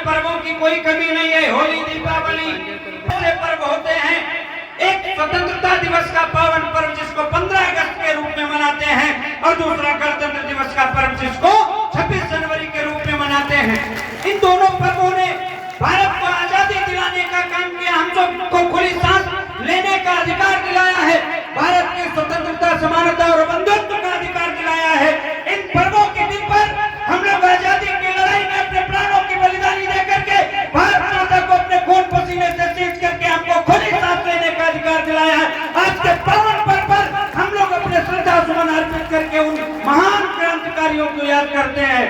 पर्वों की कोई कमी नहीं है। होली, दीपावली ऐसे पर्व होते हैं। एक स्वतंत्रता दिवस का पावन पर्व जिसको 15 अगस्त के रूप में मनाते हैं और दूसरा गणतंत्र दिवस का पर्व जिसको 26 जनवरी के रूप में मनाते हैं। इन दोनों पर्वों ने भारत को आजादी दिलाने का काम किया, हम सबको खुली सांस लेने का अधिकार दिलाया है, भारत की स्वतंत्रता, समानता और बंधुत्व का अधिकार दिलाया है। इन पर्वों के दिन पर हम लोग आजादी की लड़ाई में अपने प्राणों की बलिदानी दे करके भारत माता को अपने खून पसीने से सींच करके हमको खुली सांस लेने का अधिकार दिलाया है। आज के पावन पर्व पर हम लोग अपने श्रद्धा सुमन अर्पित करके उन महान क्रांतिकारियों को याद करते हैं।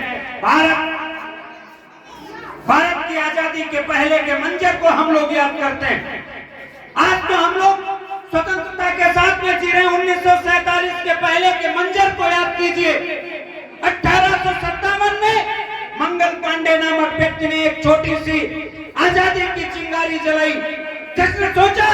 भारत की आजादी के पहले के मंजर को हम लोग याद करते हैं। आज तो हम लोग स्वतंत्रता के साथ में जी रहे हैं। 1947 के पहले के मंजर को याद कीजिए। 1857 में मंगल पांडे नामक व्यक्ति ने एक छोटी सी आजादी की चिंगारी जलाई, जिसने सोचा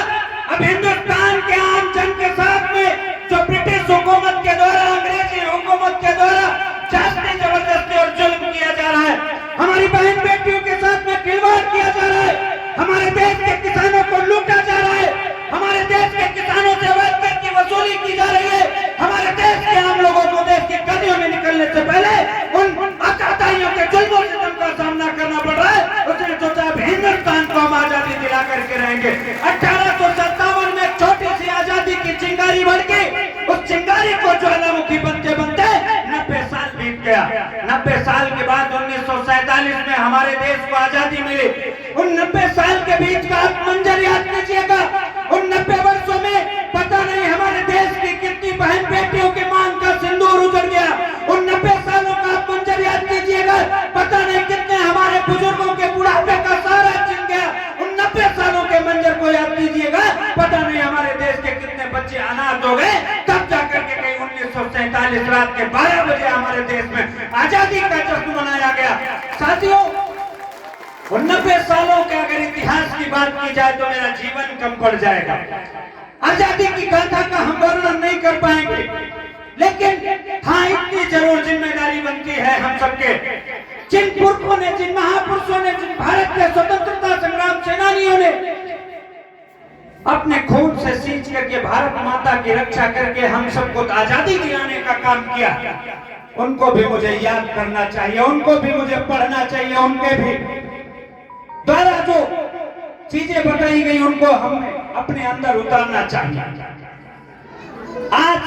अब हिंदुस्तान के आम जन के साथ में जो ब्रिटिश हुकूमत के द्वारा, अंग्रेजी हुकूमत के द्वारा जाति जबरदस्ती और जुल्म किया जा रहा है, हमारी बहन बेटियों के साथ में खिलवाड़ किया जा रहा है, हमारे देश के किसानों को लूटा जा रहा है, हमारे देश के किसानों से अवैध कर की वसूली की जा रही है, हमारे देश के आम लोगों को देश की गलियों में निकलने से पहले उन आतंकियों के जुल्मों से का सामना करना पड़ रहा है। उसने सोचा अब हिंदुस्तान को हम आजादी दिला करके रहेंगे। 1857 में छोटी सी आजादी की चिंगारी बढ़ गई। उस चिंगारी को ज्वालामुखी बनते बनते 90 साल बीत गया। 90 साल के बाद 1947 में हमारे देश को आजादी मिली। उन 90 साल के बीच का आप मंजर याद कीजिएगा। उन 90 वर्षों में पता नहीं हमारे देश की कितनी बहन बेटियों के मांग का सिंदूर उजड़ गया। उन 90 सालों का आप मंजर याद कीजिएगा। पता नहीं कितने हमारे बुजुर्गों के बुढ़ापे का सहारा छिन गया। उन 90 सालों के मंजर को याद कीजिएगा। पता नहीं हमारे देश के कितने बच्चे अनाथ हो गए। तब जाकर के कहीं 1947 रात के 12 बजे हमारे देश में आजादी का जश्न मनाया गया। साथियों, 90 सालों के अगर इतिहास की बात की जाए तो मेरा जीवन कम पड़ जाएगा। आजादी की गाथा का हम वर्णन नहीं कर पाएंगे, लेकिन हाँ, इतनी जरूर जिम्मेदारी बनती है हम सबके। जिन पुरखों ने, जिन महापुरुषों ने, जिन भारत के स्वतंत्रता संग्राम सेनानियों ने अपने खून से सींच करके भारत माता की रक्षा करके हम सबको आजादी दिलाने का काम किया, उनको भी मुझे याद करना चाहिए, उनको भी मुझे पढ़ना चाहिए, उनके भी द्वारा जो चीजें बताई गई उनको हमें अपने अंदर उतारना चाहिए। आज